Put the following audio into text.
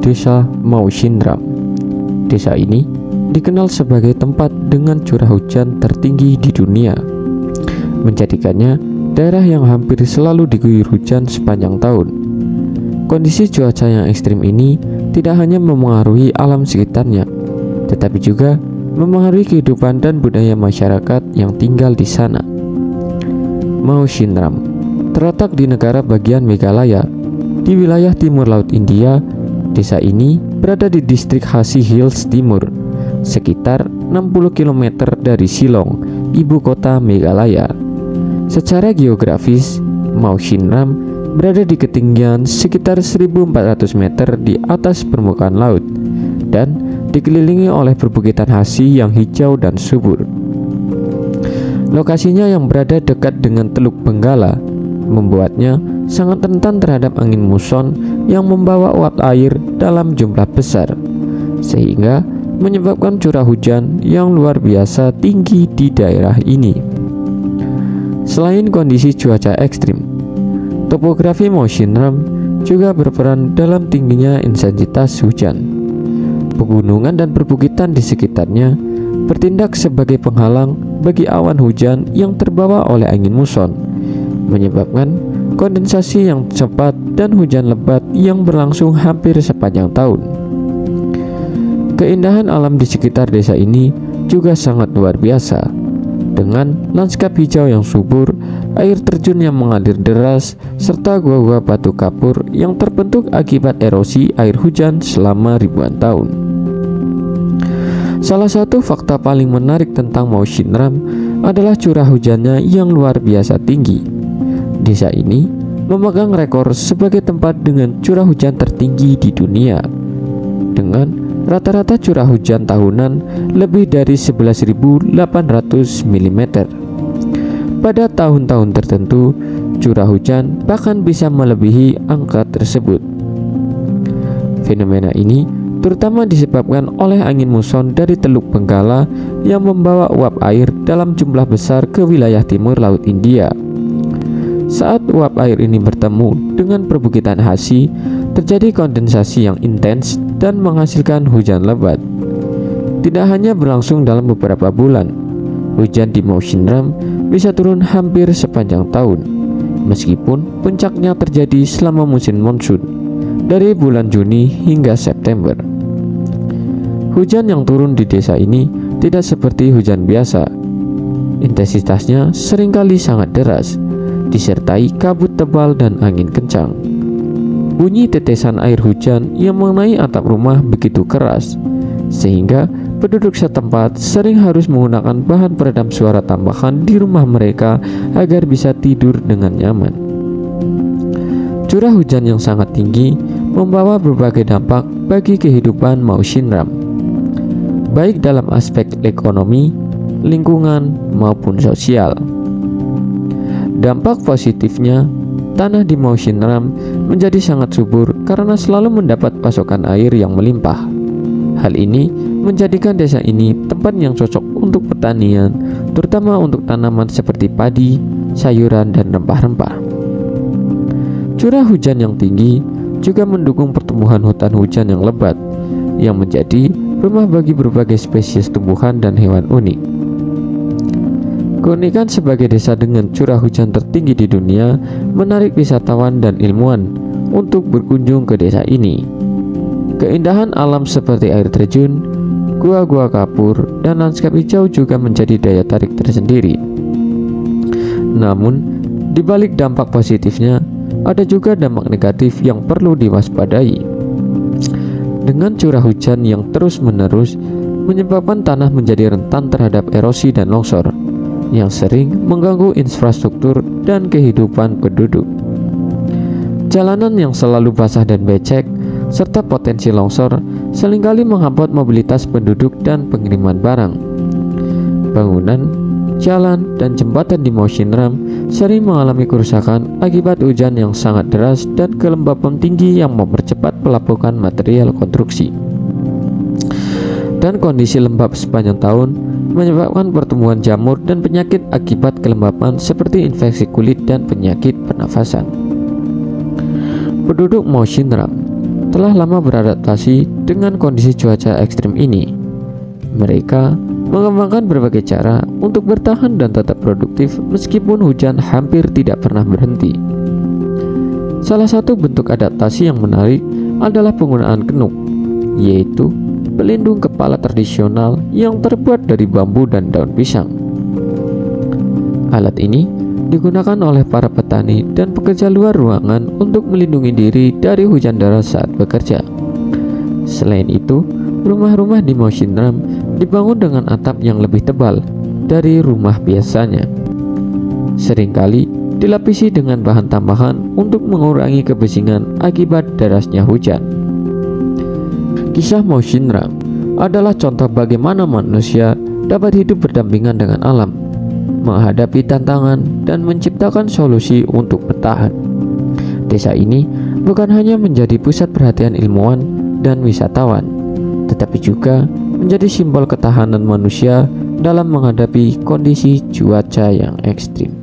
Desa Mau Shinram. Desa ini dikenal sebagai tempat dengan curah hujan tertinggi di dunia, menjadikannya daerah yang hampir selalu diguyur hujan sepanjang tahun. Kondisi cuaca yang ekstrim ini tidak hanya memengaruhi alam sekitarnya, tetapi juga memengaruhi kehidupan dan budaya masyarakat yang tinggal di sana. Mau Shinram terletak di negara bagian Meghalaya, di wilayah timur laut India. Desa ini berada di distrik Khasi Hills Timur, sekitar 60 km dari Shillong, ibu kota Meghalaya. Secara geografis, Mau Shinram berada di ketinggian sekitar 1.400 meter di atas permukaan laut dan dikelilingi oleh perbukitan khasi yang hijau dan subur. Lokasinya yang berada dekat dengan Teluk Benggala membuatnya sangat rentan terhadap angin muson yang membawa uap air dalam jumlah besar, sehingga menyebabkan curah hujan yang luar biasa tinggi di daerah ini. Selain kondisi cuaca ekstrim, topografi Mau Shinram juga berperan dalam tingginya intensitas hujan. Pegunungan dan perbukitan di sekitarnya bertindak sebagai penghalang bagi awan hujan yang terbawa oleh angin muson, menyebabkan kondensasi yang cepat dan hujan lebat yang berlangsung hampir sepanjang tahun. Keindahan alam di sekitar desa ini juga sangat luar biasa, dengan lanskap hijau yang subur, air terjun yang mengalir deras, serta gua-gua batu kapur yang terbentuk akibat erosi air hujan selama ribuan tahun. Salah satu fakta paling menarik tentang Mau Shinram adalah curah hujannya yang luar biasa tinggi. Desa ini memegang rekor sebagai tempat dengan curah hujan tertinggi di dunia, dengan rata-rata curah hujan tahunan lebih dari 11.800 mm. Pada tahun-tahun tertentu, curah hujan bahkan bisa melebihi angka tersebut. Fenomena ini terutama disebabkan oleh angin muson dari Teluk Benggala yang membawa uap air dalam jumlah besar ke wilayah timur laut India. Saat uap air ini bertemu dengan perbukitan khasi, terjadi kondensasi yang intens dan menghasilkan hujan lebat. Tidak hanya berlangsung dalam beberapa bulan, hujan di Mau Shinram bisa turun hampir sepanjang tahun, meskipun puncaknya terjadi selama musim monsun, dari bulan Juni hingga September. Hujan yang turun di desa ini tidak seperti hujan biasa. Intensitasnya seringkali sangat deras, disertai kabut tebal dan angin kencang. Bunyi tetesan air hujan yang mengenai atap rumah begitu keras, sehingga penduduk setempat sering harus menggunakan bahan peredam suara tambahan di rumah mereka agar bisa tidur dengan nyaman. Curah hujan yang sangat tinggi membawa berbagai dampak bagi kehidupan Mau Shinram, baik dalam aspek ekonomi, lingkungan, maupun sosial. Dampak positifnya, tanah di Mau Shinram menjadi sangat subur karena selalu mendapat pasokan air yang melimpah. Hal ini menjadikan desa ini tempat yang cocok untuk pertanian, terutama untuk tanaman seperti padi, sayuran, dan rempah-rempah. Curah hujan yang tinggi juga mendukung pertumbuhan hutan hujan yang lebat, yang menjadi rumah bagi berbagai spesies tumbuhan dan hewan unik. Keunikan sebagai desa dengan curah hujan tertinggi di dunia menarik wisatawan dan ilmuwan untuk berkunjung ke desa ini. Keindahan alam seperti air terjun, gua-gua kapur, dan lanskap hijau juga menjadi daya tarik tersendiri. Namun, di balik dampak positifnya, ada juga dampak negatif yang perlu diwaspadai. Dengan curah hujan yang terus-menerus menyebabkan tanah menjadi rentan terhadap erosi dan longsor, yang sering mengganggu infrastruktur dan kehidupan penduduk. Jalanan yang selalu basah dan becek, serta potensi longsor seringkali menghambat mobilitas penduduk dan pengiriman barang. Bangunan, jalan, dan jembatan di Mau Shinram sering mengalami kerusakan akibat hujan yang sangat deras dan kelembapan tinggi yang mempercepat pelapukan material konstruksi. Dan kondisi lembab sepanjang tahun menyebabkan pertumbuhan jamur dan penyakit akibat kelembapan seperti infeksi kulit dan penyakit pernafasan. Penduduk Mau Shinram telah lama beradaptasi dengan kondisi cuaca ekstrim ini. Mereka mengembangkan berbagai cara untuk bertahan dan tetap produktif meskipun hujan hampir tidak pernah berhenti. Salah satu bentuk adaptasi yang menarik adalah penggunaan kenuk, yaitu pelindung kepala tradisional yang terbuat dari bambu dan daun pisang. Alat ini digunakan oleh para petani dan pekerja luar ruangan untuk melindungi diri dari hujan deras saat bekerja. Selain itu, rumah-rumah di Mawsynram dibangun dengan atap yang lebih tebal dari rumah biasanya. Seringkali dilapisi dengan bahan tambahan untuk mengurangi kebisingan akibat derasnya hujan. Kisah Mawsynram adalah contoh bagaimana manusia dapat hidup berdampingan dengan alam, menghadapi tantangan dan menciptakan solusi untuk bertahan. Desa ini bukan hanya menjadi pusat perhatian ilmuwan dan wisatawan, tetapi juga menjadi simbol ketahanan manusia dalam menghadapi kondisi cuaca yang ekstrim.